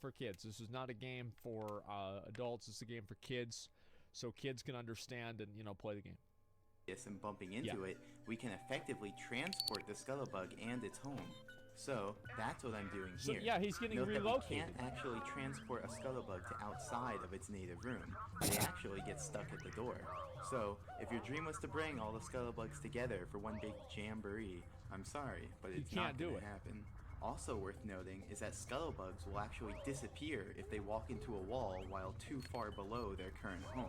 for kids. This is not a game for adults. This is a game for kids, so kids can understand and play the game. And bumping into it, we can effectively transport the Scuttlebug and its home. So that's what I'm doing here. So yeah, he's getting Note relocated. That we can't actually transport a Scuttlebug to outside of its native room. They actually get stuck at the door. So if your dream was to bring all the Scuttlebugs together for one big jamboree, I'm sorry, but it's not going to happen. Also worth noting is that Scuttlebugs will actually disappear if they walk into a wall while too far below their current home.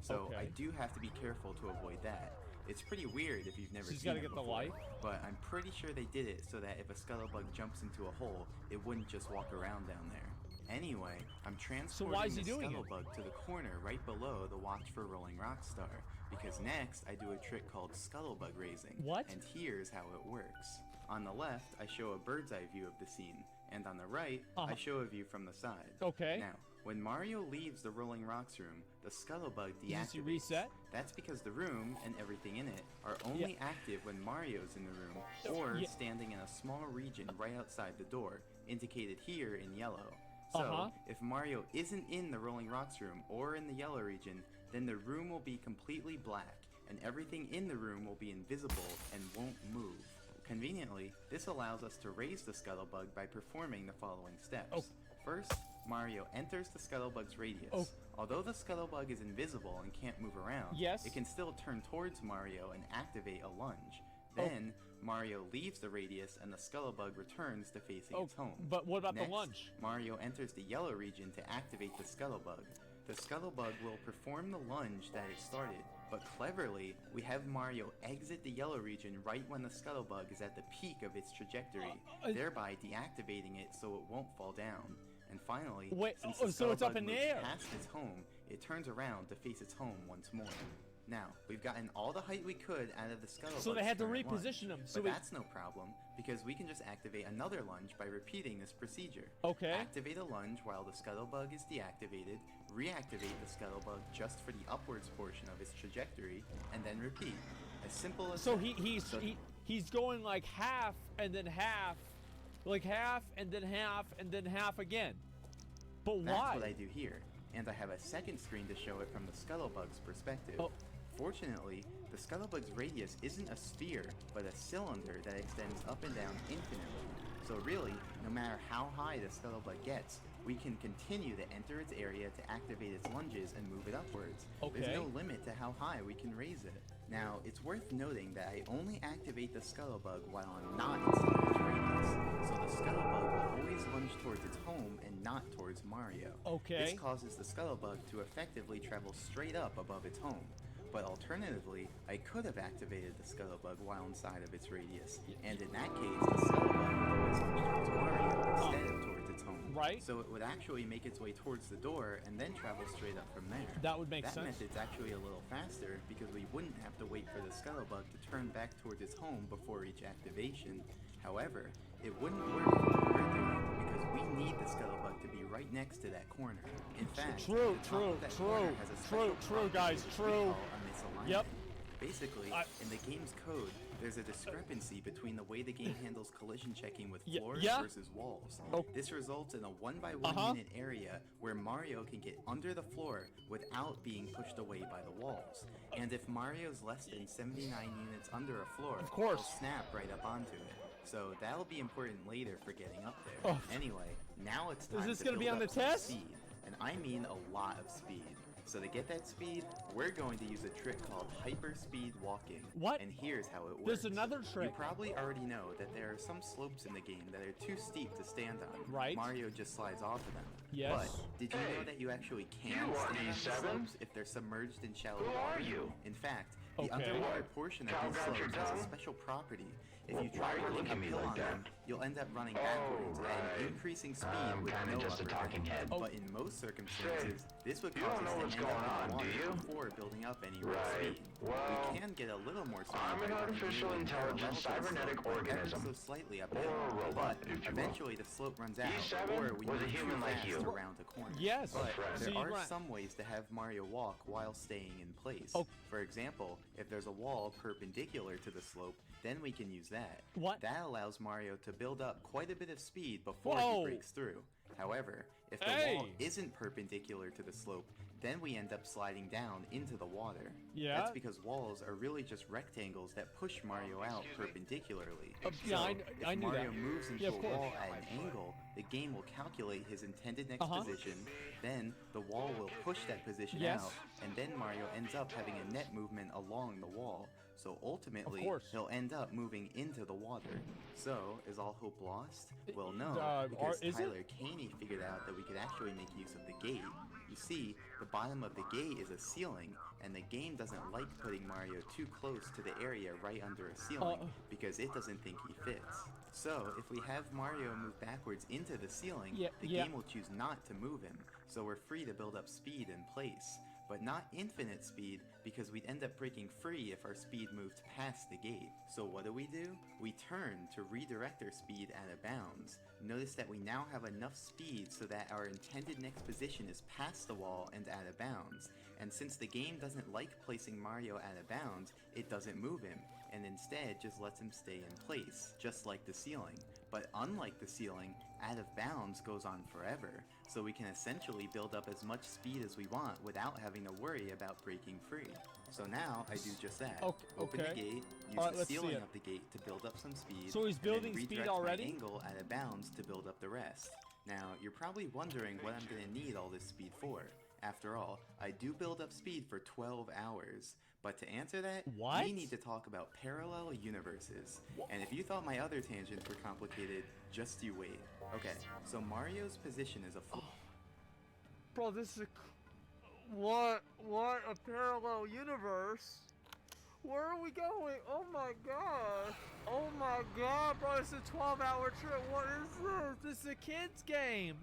So I do have to be careful to avoid that. It's pretty weird if you've never seen it before, the light. But I'm pretty sure they did it so that if a Scuttlebug jumps into a hole, it wouldn't just walk around down there. Anyway, I'm transporting the Scuttlebug to the corner right below the Watch for Rolling Rockstar, because next I do a trick called Scuttlebug raising. What? And here's how it works. On the left, I show a bird's eye view of the scene, and on the right, I show a view from the side. Okay. Now, when Mario leaves the Rolling Rocks room, the Scuttlebug deactivates. Does he reset? That's because the room and everything in it are only active when Mario's in the room or standing in a small region right outside the door, indicated here in yellow. So, if Mario isn't in the Rolling Rocks room or in the yellow region, then the room will be completely black, and everything in the room will be invisible and won't move. Conveniently, this allows us to raise the Scuttlebug by performing the following steps. First, Mario enters the Scuttlebug's radius. Although the Scuttlebug is invisible and can't move around, it can still turn towards Mario and activate a lunge. Then, Mario leaves the radius and the Scuttlebug returns to facing its home. But what about Next, the lunge? Mario enters the yellow region to activate the Scuttlebug. The Scuttlebug will perform the lunge that it started, but cleverly, we have Mario exit the yellow region right when the Scuttlebug is at the peak of its trajectory, thereby deactivating it so it won't fall down. And finally, since the so it's up in Scuttlebug the moves air. past its home, it turns around to face its home once more. Now, we've gotten all the height we could out of the Scuttlebug. So they had to reposition them. But that's no problem, because we can just activate another lunge by repeating this procedure. Activate a lunge while the Scuttlebug is deactivated, reactivate the Scuttlebug just for the upwards portion of its trajectory, and then repeat. As simple as so he's going like half and then half, like half and then half and then half again. But why? That's what I do here, and I have a second screen to show it from the Scuttlebug's perspective. Fortunately, the Scuttlebug's radius isn't a sphere, but a cylinder that extends up and down infinitely. So really, no matter how high the Scuttlebug gets, we can continue to enter its area to activate its lunges and move it upwards. There's no limit to how high we can raise it. Now, it's worth noting that I only activate the Scuttlebug while I'm not inside its radius, so the Scuttlebug will always lunge towards its home and not towards Mario. This causes the Scuttlebug to effectively travel straight up above its home. But alternatively, I could have activated the Scuttlebug while inside of its radius, and in that case, the Scuttlebug would always lunge towards Mario instead of towards its home. So it would actually make its way towards the door and then travel straight up from there. That would make sense. That method's actually a little faster because we wouldn't have to wait for the Scuttlebug to turn back towards its home before each activation. However, it wouldn't work for what we're doing because we need the Scuttlebug to be right next to that corner. In fact, true, guys. Yep. Basically, in the game's code, there's a discrepancy between the way the game handles collision checking with floors versus walls. This results in a 1x1 minute area where Mario can get under the floor without being pushed away by the walls. And if Mario's less than 79 units under a floor, he'll snap right up onto it. So that'll be important later for getting up there. Anyway, now it's time to build up some speed. And I mean a lot of speed. So to get that speed, we're going to use a trick called hyperspeed walking. And here's how it works. There's another trick. You probably already know that there are some slopes in the game that are too steep to stand on. Mario just slides off of them. But did you know that you actually can stand on these slopes if they're submerged in shallow water? In fact, the underwater portion of these slopes has a special property. If you try running uphill on them, you'll end up running backwards at an increasing speed with no upper. But in most circumstances, this would cause us to end up in the water before building up any real speed. We can get a little more speed by running artificial intelligence cybernetic organism, so slightly uphill, but eventually the slope runs out, or we move too fast around a corner. But there are some ways to have Mario walk while staying in place. For example, if there's a wall perpendicular to the slope, then we can use that. That allows Mario to build up quite a bit of speed before he breaks through. However, If the wall Hey! isn't perpendicular to the slope, then we end up sliding down into the water. Yeah? That's because walls are really just rectangles that push Mario out perpendicularly. Yeah, So, I if knew Mario that. moves into Yeah, of a course. wall at an angle, the game will calculate his intended next Uh-huh. position, then the wall will push that position Yes. out, and then Mario ends up having a net movement along the wall. So ultimately, course. he'll end up moving into the water. So, is all hope lost? Well, no, because is it? Tyler Caney figured out that we could actually make use of the gate. You see, the bottom of the gate is a ceiling, and the game doesn't like putting Mario too close to the area right under a ceiling because it doesn't think he fits. So, if we have Mario move backwards into the ceiling, the game will choose not to move him, so we're free to build up speed in place. But not infinite speed, because we'd end up breaking free if our speed moved past the gate. So what do? We turn to redirect our speed out of bounds. Notice that we now have enough speed so that our intended next position is past the wall and out of bounds. And since the game doesn't like placing Mario out of bounds, it doesn't move him, and instead just lets him stay in place, just like the ceiling. But unlike the ceiling, out of bounds goes on forever, so we can essentially build up as much speed as we want without having to worry about breaking free. So now I do just that. Open the gate, use Alright, the let's see ceiling it. of the gate to build up some speed, So he's and then building speed redirect already? my angle out of bounds to build up the rest. Now, you're probably wondering what I'm going to need all this speed for. After all, I do build up speed for 12 hours. But to answer that, What? we need to talk about parallel universes. And if you thought my other tangents were complicated, just you wait. Okay, so Mario's position is a Bro, this is what a parallel universe. Where are we going? Oh my god. Oh my god, bro, it's a 12-hour trip. What is this? This is a kid's game.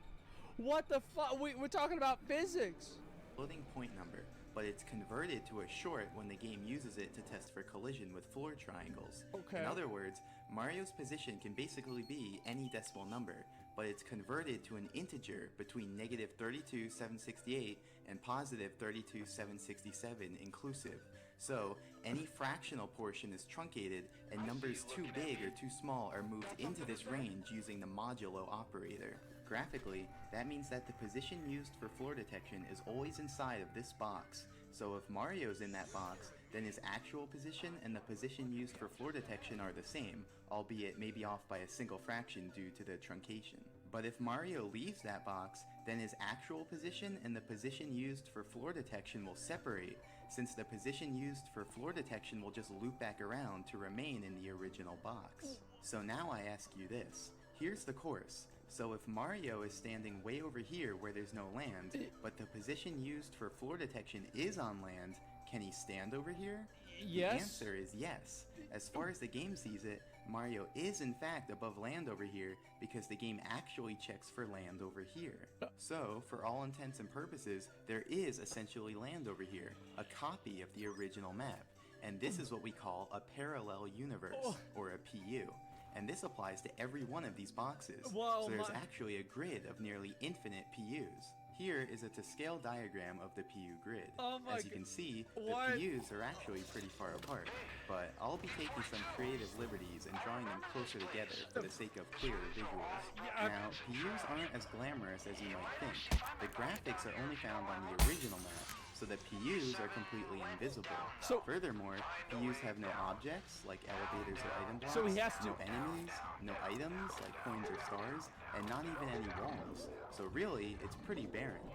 What the fuck? We're talking about physics. floating point number, but it's converted to a short when the game uses it to test for collision with floor triangles. Okay. In other words, Mario's position can basically be any decimal number, but it's converted to an integer between negative 32,768 and positive 32,767 inclusive. So, any fractional portion is truncated, and numbers too big or too small are moved into this range using the modulo operator. Graphically, that means that the position used for floor detection is always inside of this box. So if Mario's in that box, then his actual position and the position used for floor detection are the same, albeit maybe off by a single fraction due to the truncation. But if Mario leaves that box, then his actual position and the position used for floor detection will separate, since the position used for floor detection will just loop back around to remain in the original box. So now I ask you this. Here's the course. So if Mario is standing way over here where there's no land, but the position used for floor detection is on land, can he stand over here? Yes. The answer is yes. As far as the game sees it, Mario is in fact above land over here because the game actually checks for land over here. So, for all intents and purposes, there is essentially land over here, a copy of the original map. And this is what we call a parallel universe, or a PU. And this applies to every one of these boxes. Whoa, so there's actually a grid of nearly infinite PUs. Here is a to-scale diagram of the PU grid. Oh my As you can see, what? the PUs are actually pretty far apart, but I'll be taking some creative liberties and drawing them closer together for the sake of clearer visuals. Now, PUs aren't as glamorous as you might think. The graphics are only found on the original map, so the PUs are completely invisible. So- Furthermore, PUs have no objects, like elevators or item blocks, So he has to- no enemies, no items, like coins or stars, and not even any walls. So really, it's pretty barren.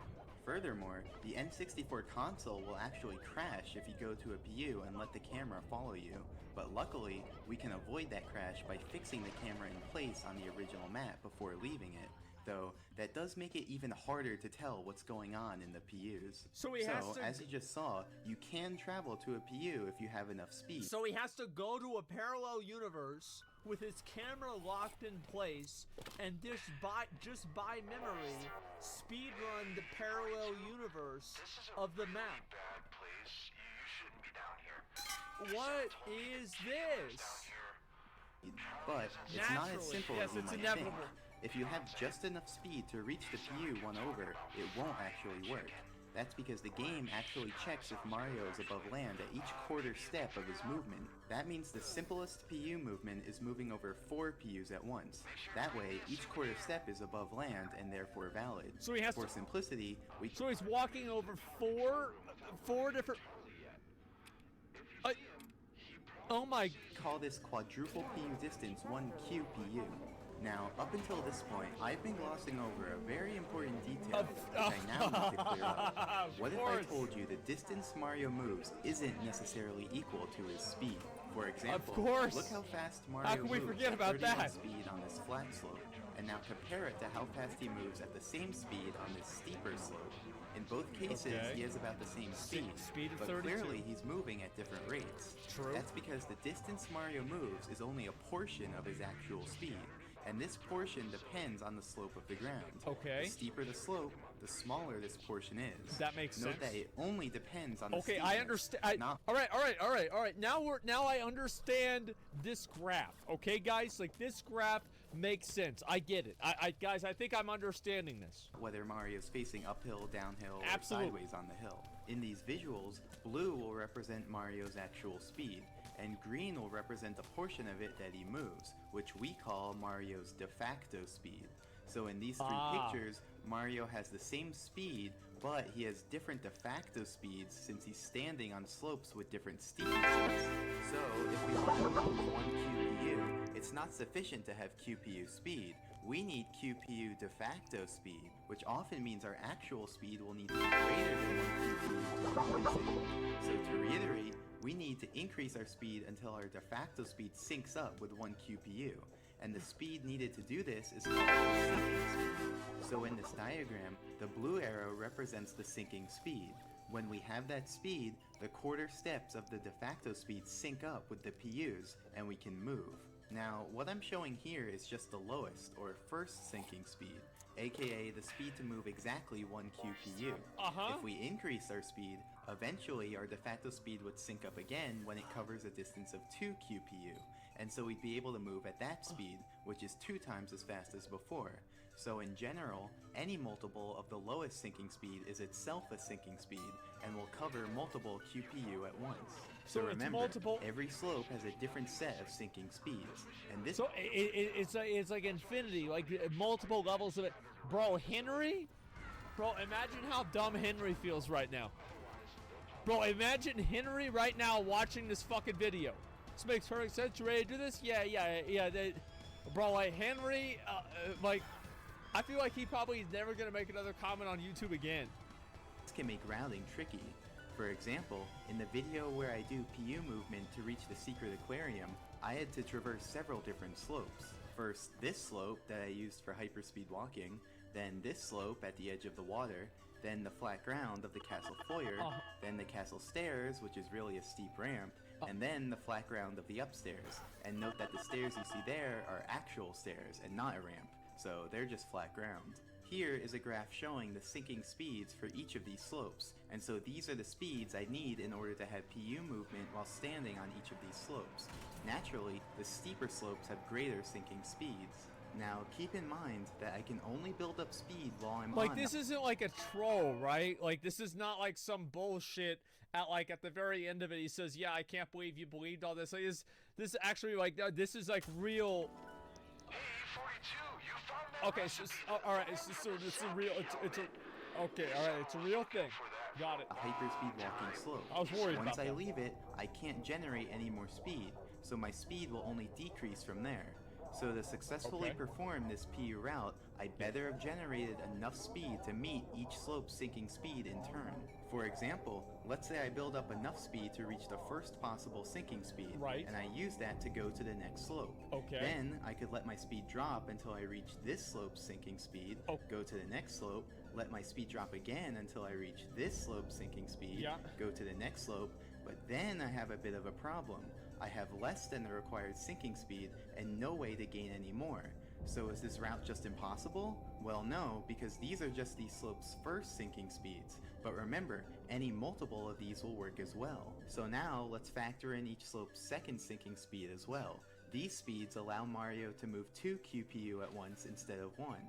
Furthermore, the N64 console will actually crash if you go to a PU and let the camera follow you, but luckily, we can avoid that crash by fixing the camera in place on the original map before leaving it. Though, that does make it even harder to tell what's going on in the PUs. So he has to- as you just saw, you can travel to a PU if you have enough speed. So he has to go to a parallel universe with his camera locked in place and just by memory speedrun the parallel universe of the map. Bad place. You shouldn't be down here. What is this? But it's not as Naturally. simple Yes, as you it's might inevitable. think. If you have just enough speed to reach the PU one over, it won't actually work. That's because the game actually checks if Mario is above land at each quarter step of his movement. That means the simplest PU movement is moving over 4 PUs at once. That way, each quarter step is above land and therefore valid. So he has For to- simplicity, we So he's walking over four different. Oh my! call this quadruple PU distance 1 QPU. Now, up until this point, I've been glossing over a very important detail, which I now need to clear up. What if I told you the distance Mario moves isn't necessarily equal to his speed? For example, course. look how fast Mario How can we moves forget at about 31 that? speed on this flat slope, and now compare it to how fast he moves at the same speed on this steeper slope. In both cases, Okay. he has about the same speed, Speed of but 32. clearly he's moving at different rates. True. That's because the distance Mario moves is only a portion of his actual speed, and this portion depends on the slope of the ground. Okay. The steeper the slope, the smaller this portion is. That makes Note sense. that it only depends on the Okay, steepness, I understand. not All right. Now I understand this graph. Okay, guys, like this graph makes sense. I get it. Guys, I think I'm understanding this. whether Mario's facing uphill, downhill, Absolutely. or sideways on the hill. In these visuals, blue will represent Mario's actual speed, and green will represent the portion of it that he moves, which we call Mario's de facto speed. So in these three pictures, Mario has the same speed, but he has different de facto speeds since he's standing on slopes with different steepnesses. So if we want to move 1 QPU, it's not sufficient to have QPU speed. We need QPU de facto speed, which often means our actual speed will need to be greater than 1 QPU to compensate. So to reiterate, we need to increase our speed until our de facto speed syncs up with 1 QPU. And the speed needed to do this is called the sinking speed. So in this diagram, the blue arrow represents the sinking speed. When we have that speed, the quarter steps of the de facto speed sync up with the PUs, and we can move. Now, what I'm showing here is just the lowest, or first sinking speed, aka the speed to move exactly 1 QPU. Uh-huh. If we increase our speed, eventually our de facto speed would sync up again when it covers a distance of 2 QPU, and so we'd be able to move at that speed, which is 2 times as fast as before. So in general, any multiple of the lowest sinking speed is itself a sinking speed, and will cover multiple QPU at once. So it's remember, multiple- every slope has a different set of sinking speeds, and this So it's like infinity, like multiple levels of it. Bro, Henry? Bro, imagine how dumb Henry feels right now. Bro, imagine Henry right now watching this fucking video. This makes perfect sense. You ready to do this? Yeah. Bro, like Henry, like, I feel like he probably is never gonna make another comment on YouTube again. can make routing tricky. For example, in the video where I do PU movement to reach the secret aquarium, I had to traverse several different slopes. First, this slope that I used for hyperspeed walking, then this slope at the edge of the water, then the flat ground of the castle foyer, then the castle stairs, which is really a steep ramp, and then the flat ground of the upstairs. And note that the stairs you see there are actual stairs and not a ramp, so they're just flat ground. Here is a graph showing the sinking speeds for each of these slopes, and so these are the speeds I need in order to have PU movement while standing on each of these slopes. Naturally, the steeper slopes have greater sinking speeds. Now, keep in mind that I can only build up speed while I'm Like, on this isn't like a troll, right? Like, this is not like some bullshit at the very end of it. He says, yeah, I can't believe you believed all this. Like, this actually, like, this is like real. Hey, 42, you found that Okay, so, all right, it's a real, it's a, okay, all right, it's a real thing. Got it. a hyperspeed walking slope. I was worried Once about I that. leave it, I can't generate any more speed, so my speed will only decrease from there. So to successfully Okay. perform this PU route, I better have generated enough speed to meet each slope's sinking speed in turn. For example, let's say I build up enough speed to reach the first possible sinking speed, Right. and I use that to go to the next slope. Okay. Then I could let my speed drop until I reach this slope's sinking speed, Oh. go to the next slope, let my speed drop again until I reach this slope's sinking speed, Yeah. go to the next slope, but then I have a bit of a problem. I have less than the required sinking speed and no way to gain any more. So is this route just impossible? Well, no, because these are just these slopes' first sinking speeds. But remember, any multiple of these will work as well. So now let's factor in each slope's second sinking speed as well. These speeds allow Mario to move 2 QPU at once instead of 1.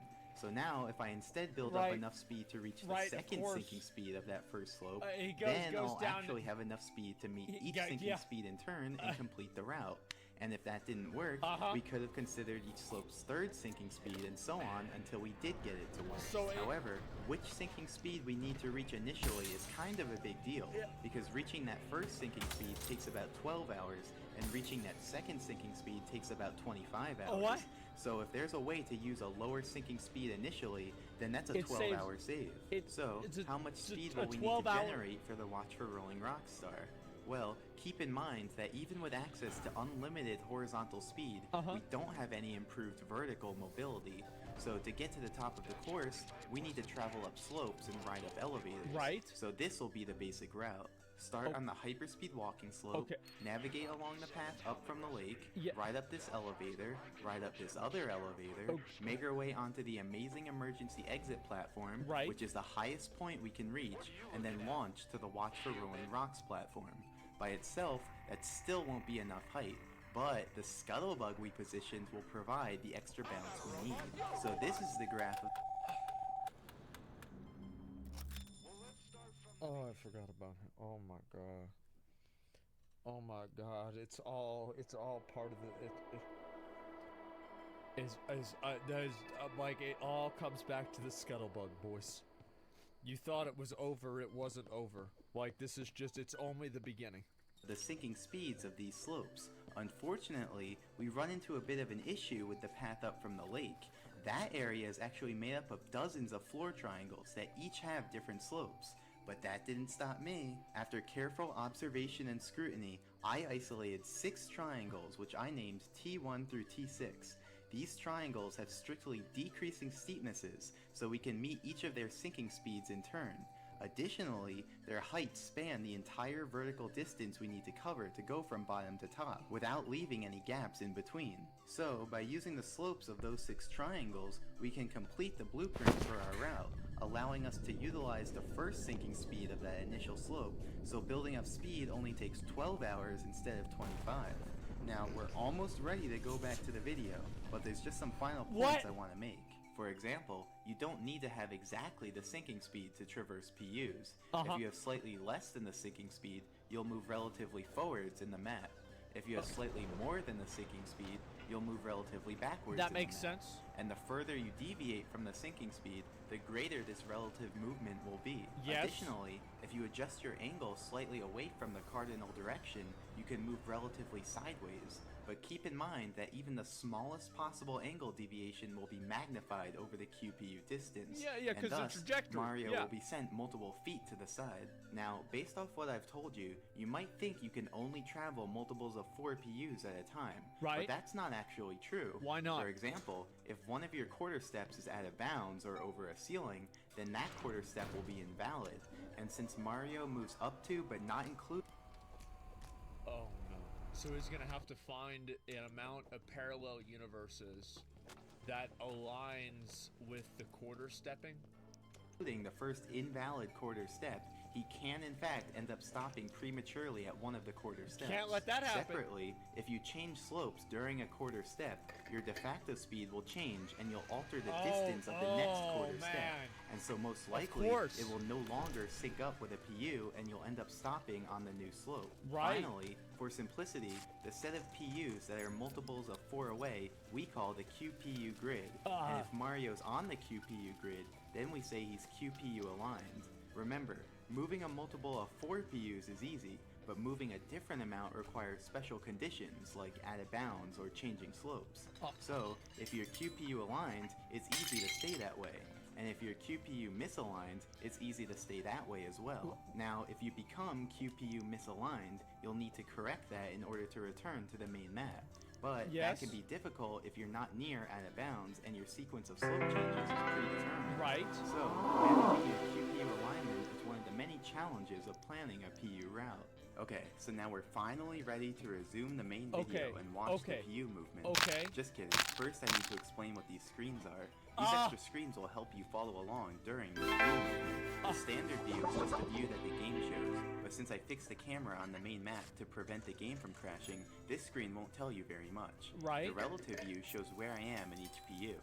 So now, if I instead build up Right. enough speed to reach the Right, of second course. sinking speed of that first slope, He then goes I'll down. actually have enough speed to meet each Yeah, sinking yeah. speed in turn and complete the route. And if that didn't work, Uh-huh. we could have considered each slope's third sinking speed and so on until we did get it to work. So However, which sinking speed we need to reach initially is kind of a big deal, Yeah. because reaching that first sinking speed takes about 12 hours, and reaching that second sinking speed takes about 25 hours. What? So if there's a way to use a lower sinking speed initially, then that's a It 12-hour save. it's How much it's speed a will we need to 12-hour generate for the Watch for Rolling Rockstar? Well, keep in mind that even with access to unlimited horizontal speed, Uh-huh. we don't have any improved vertical mobility. So to get to the top of the course, we need to travel up slopes and ride up elevators. Right. So this will be the basic route. Start on the hyperspeed walking slope, Okay. navigate along the path up from the lake, Yeah. ride up this elevator, ride up this other elevator, make our way onto the amazing emergency exit platform, Right. which is the highest point we can reach, and then launch to the Watch for Rolling Rocks platform. By itself, that still won't be enough height, but the scuttlebug we positioned will provide the extra bounce we need. So this is the graph of Oh, I forgot about him. Oh my god. Oh my god. It's all part of like it all comes back to the scuttlebug, boys. You thought it was over, it wasn't over. Like this is just it's only the beginning. the sinking speeds of these slopes. Unfortunately, we run into a bit of an issue with the path up from the lake. That area is actually made up of dozens of floor triangles that each have different slopes. But that didn't stop me. After careful observation and scrutiny, I isolated 6 triangles which I named T1 through T6. These triangles have strictly decreasing steepnesses, so we can meet each of their sinking speeds in turn. Additionally, their heights span the entire vertical distance we need to cover to go from bottom to top, without leaving any gaps in between. So, by using the slopes of those 6 triangles, we can complete the blueprint for our route, allowing us to utilize the first sinking speed of that initial slope, so building up speed only takes 12 hours instead of 25. Now, we're almost ready to go back to the video, but there's just some final points I want to make. For example, you don't need to have exactly the sinking speed to traverse PUs. If you have slightly less than the sinking speed, you'll move relatively forwards in the map. If you have slightly more than the sinking speed, you'll move relatively backwards That in the makes map. sense. And the further you deviate from the sinking speed, the greater this relative movement will be. Yes. Additionally, if you adjust your angle slightly away from the cardinal direction, you can move relatively sideways. But keep in mind that even the smallest possible angle deviation will be magnified over the QPU distance. Yeah, and 'cause the thus, trajectory, Mario yeah. will be sent multiple feet to the side. Now, based off what I've told you, you might think you can only travel multiples of 4 PUs at a time. Right. But that's not actually true. Why not? For example, if one of your quarter steps is out of bounds or over a ceiling, then that quarter step will be invalid. And since Mario moves up to but not include Oh no. So he's gonna have to find an amount of parallel universes that aligns with the quarter stepping. including the first invalid quarter step, he can in fact end up stopping prematurely at one of the quarter steps. Can't let that happen. Separately, if you change slopes during a quarter step, your de facto speed will change and you'll alter the distance of the next quarter step. Man. And so most likely, course. it will no longer sync up with a PU and you'll end up stopping on the new slope. Right. Finally, for simplicity, the set of PUs that are multiples of 4 away, we call the QPU grid. And if Mario's on the QPU grid, then we say he's QPU aligned. Remember, moving a multiple of 4 PUs is easy, but moving a different amount requires special conditions like out of bounds or changing slopes. So, if you're QPU aligned, it's easy to stay that way. And if you're QPU misaligned, it's easy to stay that way as well. Now, if you become QPU misaligned, you'll need to correct that in order to return to the main map. But that can be difficult if you're not near out of bounds and your sequence of slope changes is predetermined. Right. So, navigating a QPU alignment is one of the many challenges of planning a PU route. Okay, so now we're finally ready to resume the main video and watch the PU movement. Okay. Just kidding. First, I need to explain what these screens are. These extra screens will help you follow along during the PU movement. The standard view is just the view that the game shows, but since I fixed the camera on the main map to prevent the game from crashing, this screen won't tell you very much. Right. The relative view shows where I am in each PU.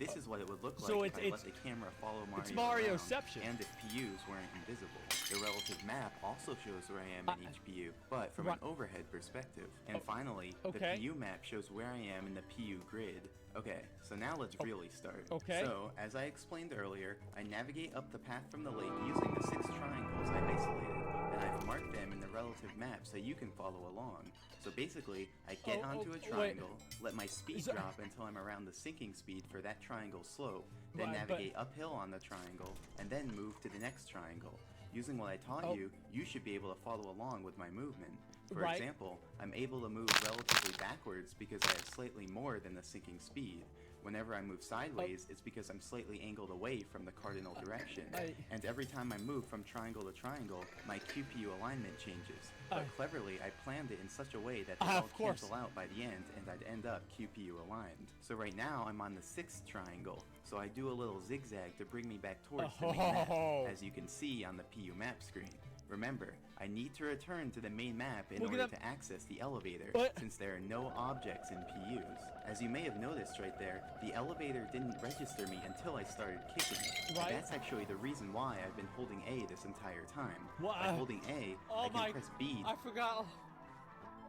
This is what it would look like So if I it's let the camera follow Mario it's around, Marioception. and if PUs weren't invisible. The relative map also shows where I am in each PU, but from an overhead perspective. And finally, okay. the PU map shows where I am in the PU grid. Okay, so now let's really start. Okay. So, as I explained earlier, I navigate up the path from the lake using the 6 triangles I isolated, and I've marked them in the relative map so you can follow along. So basically, I get onto a triangle, let my speed drop until I'm around the sinking speed for that triangle slope, then navigate uphill on the triangle, and then move to the next triangle. Using what I taught you, you should be able to follow along with my movement. For example, I'm able to move relatively backwards because I have slightly more than the sinking speed. Whenever I move sideways, it's because I'm slightly angled away from the cardinal direction. And every time I move from triangle to triangle, my QPU alignment changes. But cleverly, I planned it in such a way that they all cancel out by the end, and I'd end up QPU aligned. So right now, I'm on the 6th triangle, so I do a little zigzag to bring me back towards the main map, as you can see on the PU map screen. Remember, I need to return to the main map in order to access the elevator, since there are no objects in PUs. As you may have noticed right there, the elevator didn't register me until I started kicking. And that's actually the reason why I've been holding A this entire time. By holding A, I can press B. I forgot.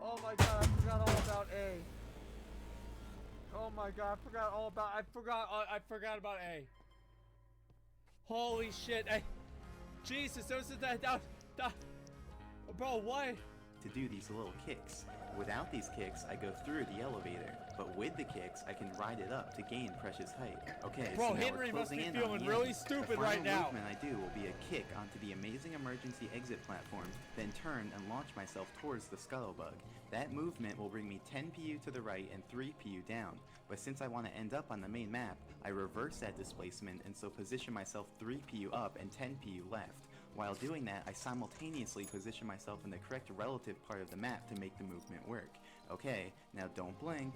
Oh my god, I forgot all about A. Oh my god, I forgot all about. I forgot about A. Holy shit! Jesus, those are that. Bro, what? To do these little kicks. Without these kicks, I go through the elevator, but with the kicks, I can ride it up to gain precious height. Okay, bro, so now Henry we're must closing be in feeling on the really end. stupid the right now. movement I do will be a kick onto the amazing emergency exit platform, then turn and launch myself towards the Scuttlebug. That movement will bring me 10 PU to the right and 3 PU down, but since I want to end up on the main map, I reverse that displacement and so position myself 3 PU up and 10 PU left. While doing that, I simultaneously position myself in the correct relative part of the map to make the movement work. Okay, now don't blink.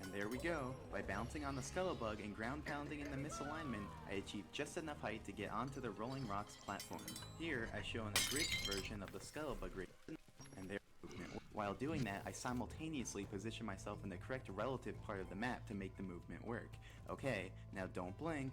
And there we go. By bouncing on the Scuttlebug and ground pounding in the misalignment, I achieved just enough height to get onto the Rolling Rocks platform. Here, I show an abridged version of the Scuttlebug race and their movement. While doing that, I simultaneously position myself in the correct relative part of the map to make the movement work. Okay, now don't blink.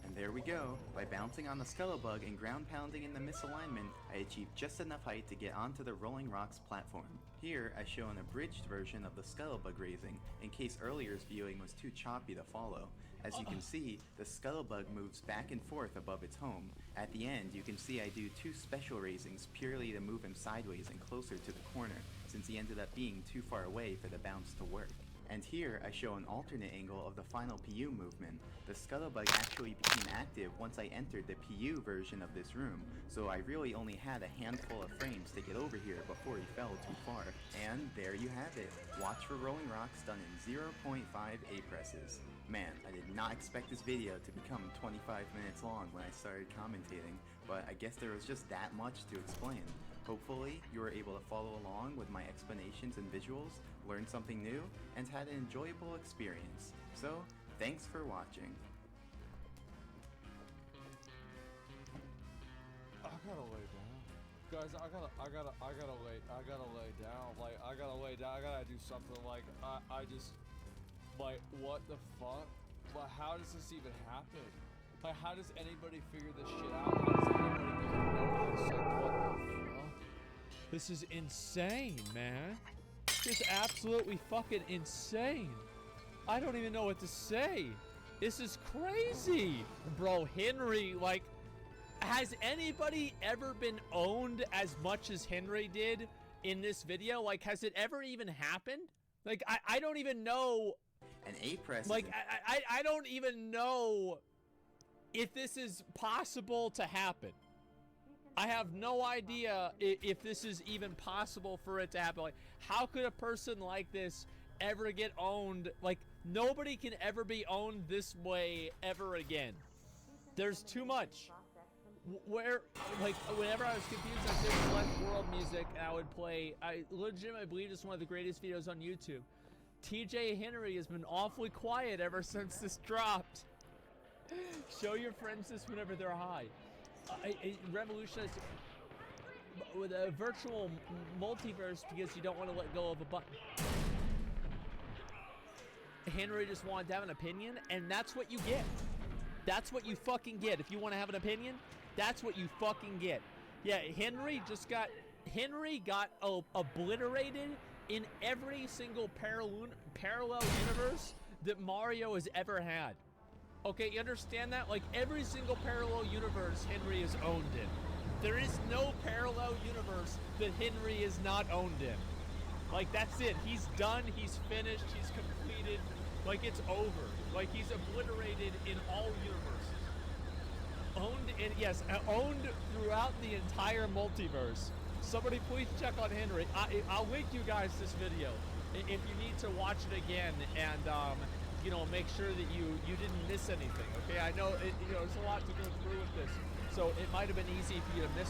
And there we go. By bouncing on the Scuttlebug and ground pounding in the misalignment, I achieved just enough height to get onto the Rolling Rocks platform. Here, I show an abridged version of the Scuttlebug raising, in case earlier's viewing was too choppy to follow. As you can see, the Scuttlebug moves back and forth above its home. At the end, you can see I do 2 special raisings purely to move him sideways and closer to the corner, since he ended up being too far away for the bounce to work. And here, I show an alternate angle of the final PU movement. The Scuttlebug actually became active once I entered the PU version of this room, so I really only had a handful of frames to get over here before he fell too far. And there you have it. Watch for Rolling Rocks done in 0.5 A-presses. Man, I did not expect this video to become 25 minutes long when I started commentating, but I guess there was just that much to explain. Hopefully, you were able to follow along with my explanations and visuals, learn something new, and had an enjoyable experience. So, thanks for watching. I gotta lay down. Guys, I gotta lay down. Like, I gotta lay down. I gotta do something. Like, I just, like, what the fuck? Like, how does this even happen? Like, how does anybody figure this shit out? How does anybody even know this? Like, what the fuck? This is insane, man. This is absolutely fucking insane. I don't even know what to say. This is crazy. Bro, Henry, like, has anybody ever been owned as much as Henry did in this video? Like, has it ever even happened? Like, I don't even know. An A-press. Like, I don't even know if this is possible to happen. I have no idea if this is even possible for it to happen. Like, how could a person like this ever get owned? Like, nobody can ever be owned this way ever again. There's too much. Where, like, whenever I was confused, I did select world music and I would play. I legitimately believe it's one of the greatest videos on YouTube. TJ Henry has been awfully quiet ever since this dropped. Show your friends this whenever they're high. Revolutionized with a virtual multiverse because you don't want to let go of a button. Henry just wanted to have an opinion, and that's what you get. That's what you fucking get. If you want to have an opinion, that's what you fucking get. Yeah, Henry got obliterated in every single parallel universe that Mario has ever had. Okay, you understand that? Like, every single parallel universe Henry is owned in. There is no parallel universe that Henry is not owned in. Like, that's it. He's done. He's finished. He's completed. Like, it's over. Like, he's obliterated in all universes. Owned in, yes, owned throughout the entire multiverse. Somebody please check on Henry. I'll link you guys this video if you need to watch it again and, you know, make sure that you didn't miss anything. Okay, I know, you know, there's a lot to go through with this. So it might have been easy for you to miss